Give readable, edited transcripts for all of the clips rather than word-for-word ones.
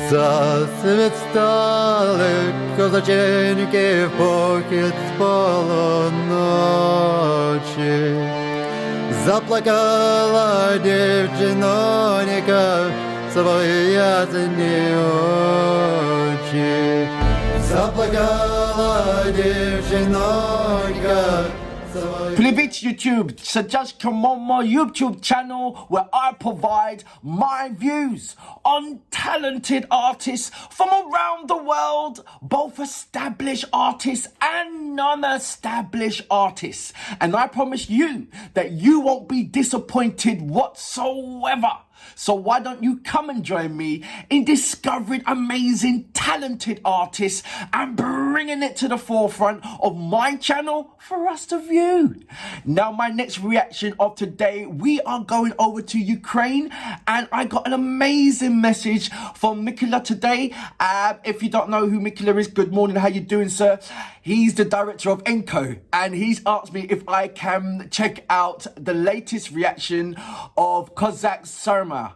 Засвіт встали, козаченьки, в похід з полуночі. Заплакала дівчинонька в свої ясні очі. Заплакала дівчинонька. Привіт, YouTube! So just come on my YouTube channel where I provide my views on talented artists from around the world, both established artists and non-established artists. And I promise you that you won't be disappointed whatsoever. So why don't you come and join me in discovering amazing, talented artists and bringing it to the forefront of my channel for us to view. Now, my next reaction of today, we are going over to Ukraine, and I got an amazing message from Mikola today. If you don't know who Mikola is, good morning, how you doing, sir? He's the director of ENCO, and he's asked me if I can check out the latest reaction of Kozak Siromah.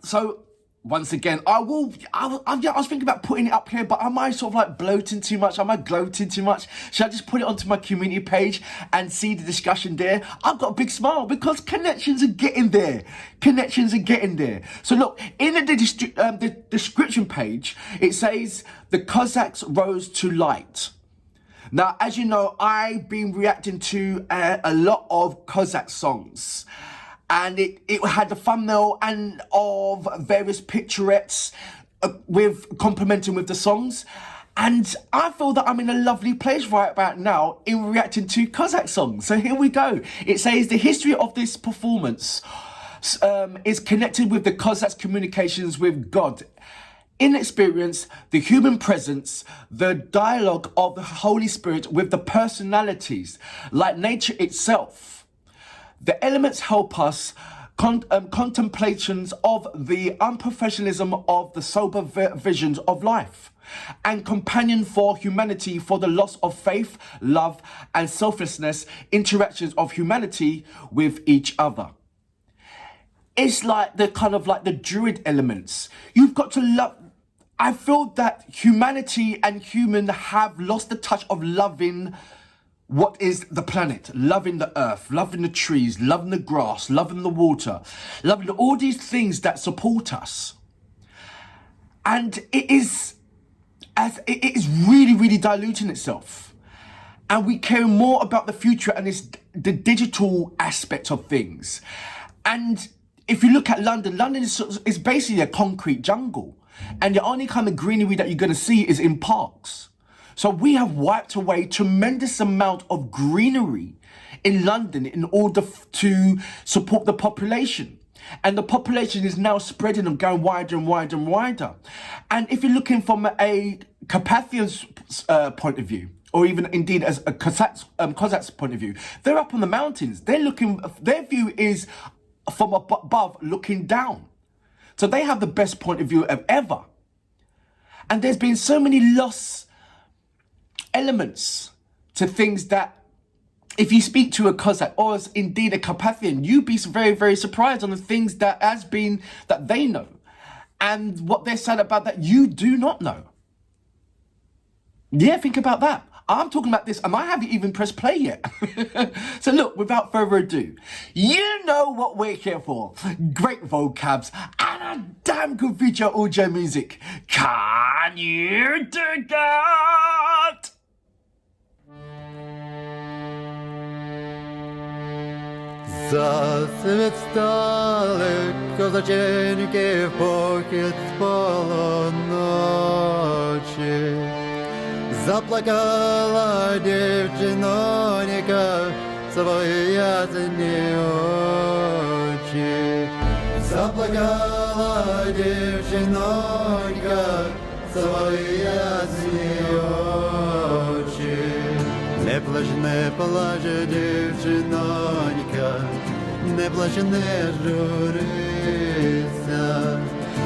So once again, I was thinking about putting it up here, but am I sort of like bloating too much? Am I gloating too much? Should I just put it onto my community page and see the discussion there? I've got a big smile because connections are getting there. Connections are getting there. So look, in the description page, it says, the Cossacks rose to light. Now, as you know, I've been reacting to a lot of Kozak songs. And it had the thumbnail and of various picturettes with complimenting with the songs. And I feel that I'm in a lovely place right about now in reacting to Kozak songs. So here we go. It says the history of this performance is connected with the Cossacks' communications with God. In experience, the human presence, the dialogue of the Holy Spirit with the personalities, like nature itself. The elements help us contemplations of the unprofessionalism of the sober visions of life and companion for humanity for the loss of faith, love and selflessness, interactions of humanity with each other. It's like the kind of like the druid elements. You've got to love. I feel that humanity and human have lost the touch of loving what is the planet, loving the earth, loving the trees, loving the grass, loving the water, loving all these things that support us. And it is really, really diluting itself. And we care more about the future and it's the digital aspect of things. And if you look at London, London is basically a concrete jungle. And the only kind of greenery that you're going to see is in parks. So we have wiped away tremendous amount of greenery in London in order to support the population. And the population is now spreading and going wider and wider and wider. And if you're looking from a Carpathian's point of view, or even indeed as a Cossacks point of view, they're up on the mountains. Their view is from above looking down. So they have the best point of view of ever. And there's been so many lost elements to things that if you speak to a Cossack or as indeed a Carpathian, you'd be very, very surprised on the things that that they know and what they're sad about that you do not know. Yeah, think about that. I'm talking about this and I haven't even pressed play yet. So look, without further ado, you know what we're here for. Great vocabs and a damn good feature audio music. Can you dig it? Засвіт встали, козаченьки, в похід з полуночі. Заплакала дівчинонька в свої ясні очі. Заплакала дівчинонька в свої ясні очі. Не плач, дівчинонька, не плач, не журися.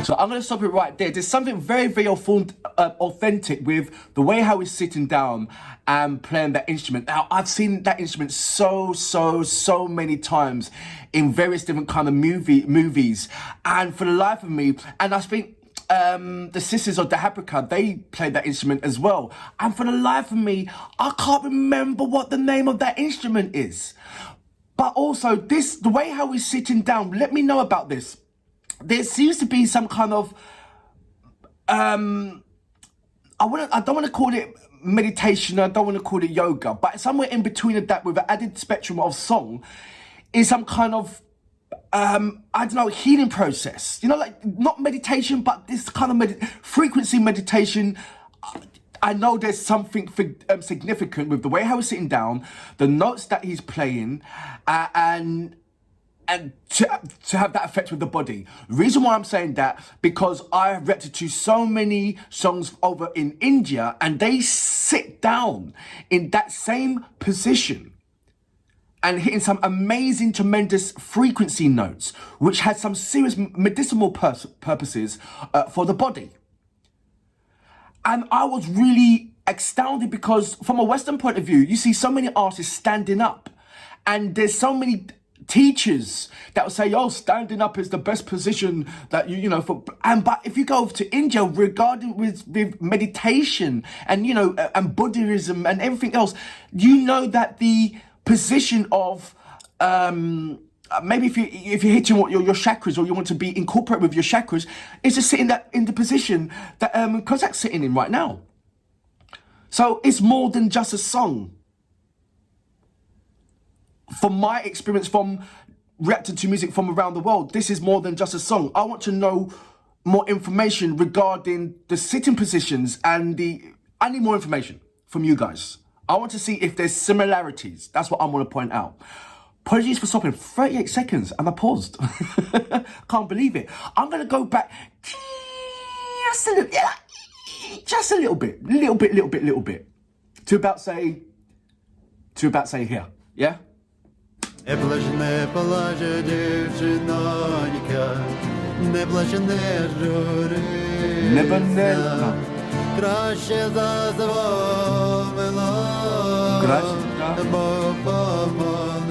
So I'm going to stop it right there. There's something very, very authentic with the way how he's sitting down and playing that instrument. Now, I've seen that instrument so many times in various different kind of movies. And for the life of me, and I think the sisters of the Haprika, they played that instrument as well. And for the life of me, I can't remember what the name of that instrument is. But also, the way how we're sitting down, let me know about this. There seems to be some kind of, I don't want to call it meditation, I don't want to call it yoga, but somewhere in between that with an added spectrum of song is some kind of, I don't know, healing process. You know, like not meditation, but this kind of frequency meditation. I know there's something significant with the way how he's sitting down, the notes that he's playing, and to have that effect with the body. Reason why I'm saying that, because I have reacted to so many songs over in India, and they sit down in that same position and hitting some amazing, tremendous frequency notes, which has some serious medicinal purposes for the body. And I was really astounded because from a Western point of view, you see so many artists standing up, and there's so many teachers that will say, oh, standing up is the best position that but if you go over to India regarding with meditation and, and Buddhism and everything else, you know that the position of maybe if you're hitting your chakras, or you want to be incorporated with your chakras, is just sitting in the position that Kozak's sitting in right now. So it's more than just a song. From my experience, from reacting to music from around the world, this is more than just a song. I want to know more information regarding the sitting positions and I need more information from you guys. I want to see if there's similarities. That's what I want to point out. Apologies for stopping 38 seconds and I paused. Can't believe it. I'm going to go back just a little bit. To about say here. Yeah? Не плаче, дівчинонька, не плаче, не журися, краще зазвомило, бо помолися,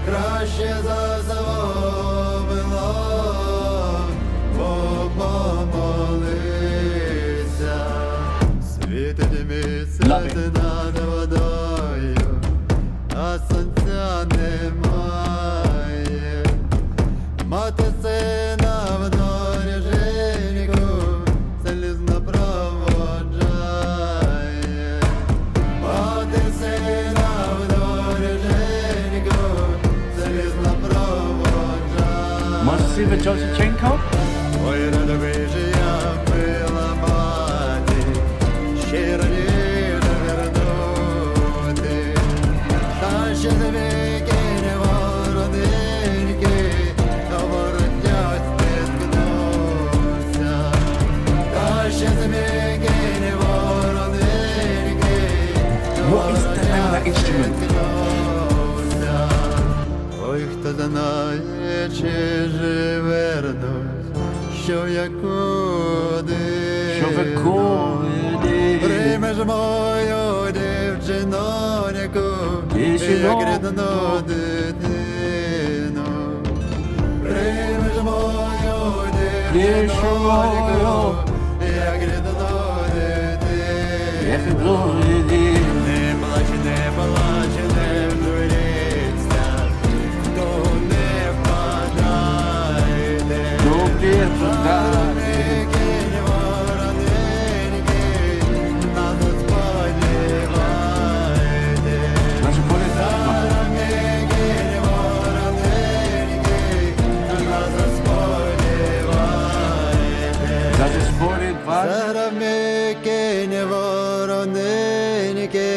краще зазвомило, бо помолися, світить місяць над водою, а сонця немає, мати сина в доріженьку залізно проводжає, мати сина в доріженьку залізно проводжає. Можна сіти Козаченько? Ой, радовий же я пила мати, щиро ще з вікінь ворониньки, до воротня стискнувся. Та ще з вікінь ворониньки, до воротня стискнувся. Ой, хто знає, чи же вернусь, що я куди. Приймеш мою дівчиноньку, як рідну дитину. Приймеш мою дівчиноньку, як рідну дитину. Не плач, не плач, не журіться, хто не впадайте. Зарамікінь ворониньки,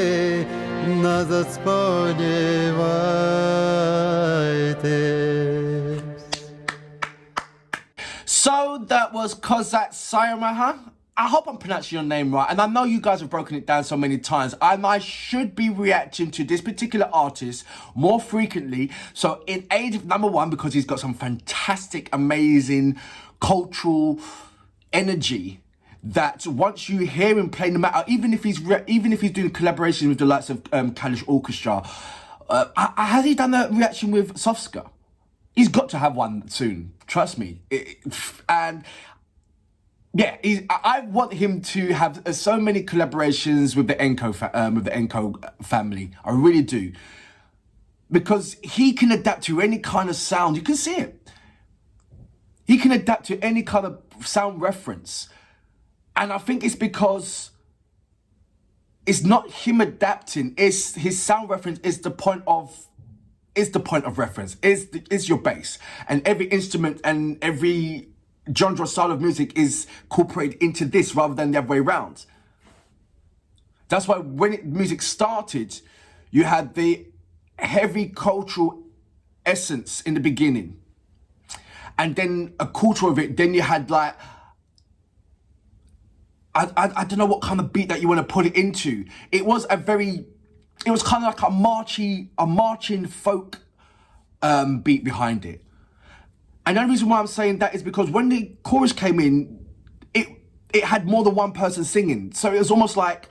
на засподівайтесь. So that was Kozak Siromаha. I hope I'm pronouncing your name right, and I know you guys have broken it down so many times, and I should be reacting to this particular artist more frequently. So in aid of number one, because he's got some fantastic, amazing cultural energy that once you hear him play, no matter even if he's doing collaborations with the likes of Kalish Orchestra, has he done a reaction with Sofska? He's got to have one soon. Trust me. And yeah, I want him to have so many collaborations with the Enko family. I really do, because he can adapt to any kind of sound. You can see it. He can adapt to any kind of sound reference, and I think it's because it's not him adapting. It's his sound reference is the point of reference. Is your bass, and every instrument and every genre style of music is incorporated into this rather than the other way around. That's why when music started, you had the heavy cultural essence in the beginning, and then a quarter of it, then you had like, I don't know what kind of beat that you want to put it into. It was kind of like a marching folk beat behind it. And the only reason why I'm saying that is because when the chorus came in, it had more than one person singing. So it was almost like,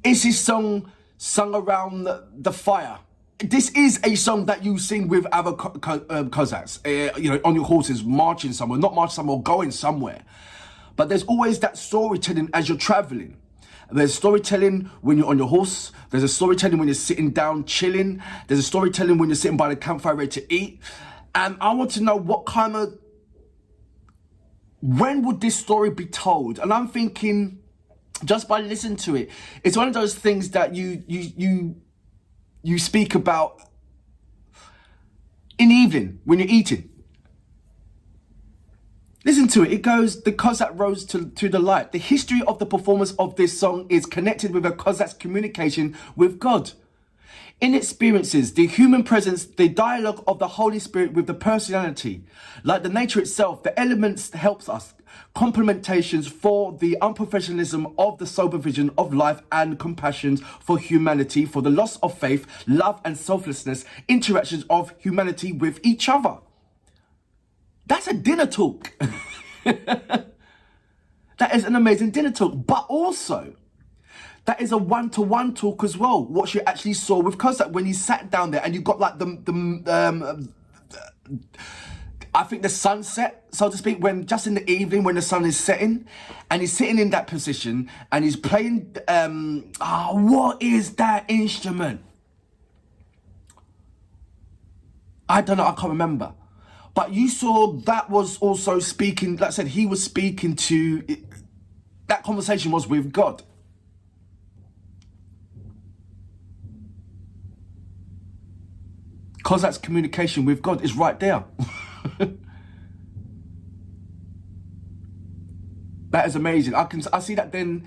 is this song sung around the fire? This is a song that you sing with other Cossacks, on your horses, marching somewhere, not marching somewhere, going somewhere. But there's always that storytelling as you're traveling. There's storytelling when you're on your horse. There's a storytelling when you're sitting down, chilling. There's a storytelling when you're sitting by the campfire ready to eat. And I want to know when would this story be told? And I'm thinking, just by listening to it, it's one of those things that you speak about in the evening when you're eating. Listen to it. It goes, the Cossack rose to the light. The history of the performance of this song is connected with a Cossack's communication with God. In experiences, the human presence, the dialogue of the Holy Spirit with the personality, like the nature itself, the elements helps us. Complementations for the unprofessionalism of the sober vision of life and compassion for humanity, for the loss of faith, love and selflessness, interactions of humanity with each other. That's a dinner talk. That is an amazing dinner talk. But also, that is a one-to-one talk as well. What you actually saw with Cossack when he sat down there and you got like I think the sunset, so to speak, when just in the evening when the sun is setting and he's sitting in that position and he's playing, what is that instrument? I don't know, I can't remember. But you saw that was also speaking, like I said, he was speaking to, that conversation was with God. Kozak's communication with God is right there. That is amazing. I see that then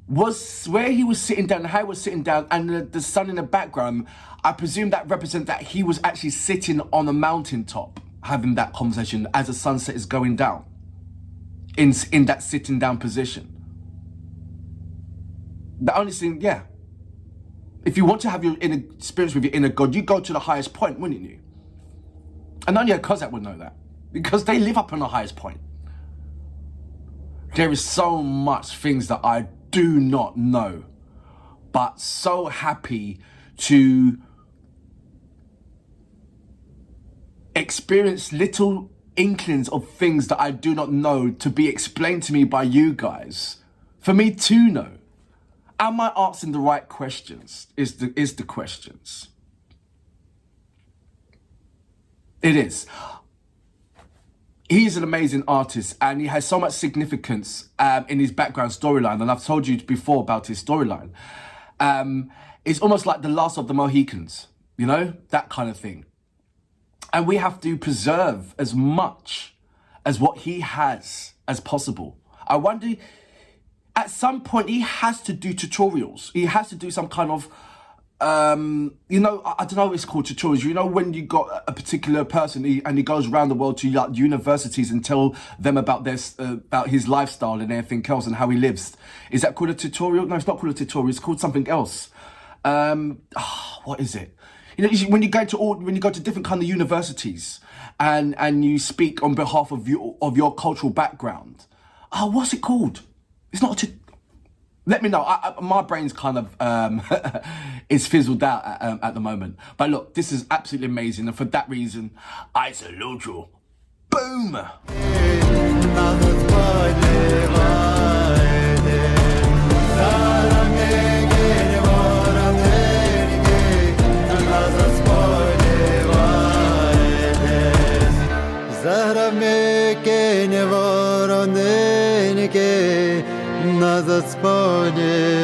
was where he was sitting down, how he was sitting down, and the sun in the background. I presume that represents that he was actually sitting on a mountaintop having that conversation as the sunset is going down in that sitting down position. The only thing, yeah, if you want to have your inner experience with your inner God, you go to the highest point, wouldn't you? And only a Cossack would know that, because they live up on the highest point. There is so much things that I do not know, but so happy to experience little inklings of things that I do not know to be explained to me by you guys, for me to know. Am I asking the right questions? Is the questions. It is. He's an amazing artist and he has so much significance in his background storyline. And I've told you before about his storyline. It's almost like the last of the Mohicans, you know, that kind of thing. And we have to preserve as much as what he has as possible. I wonder, at some point, he has to do tutorials. He has to do some kind of, I don't know what it's called, tutorials. You know, when you got a particular person and he goes around the world to like universities and tell them about about his lifestyle and everything else and how he lives. Is that called a tutorial? No, it's not called a tutorial. It's called something else. What is it? You know, when you go to different kind of universities and you speak on behalf of your cultural background. What's it called? It's not Let me know. My brain's kind of is fizzled out at the moment. But look, this is absolutely amazing, and for that reason, I salute you. Boom! Назад сподівайтесь.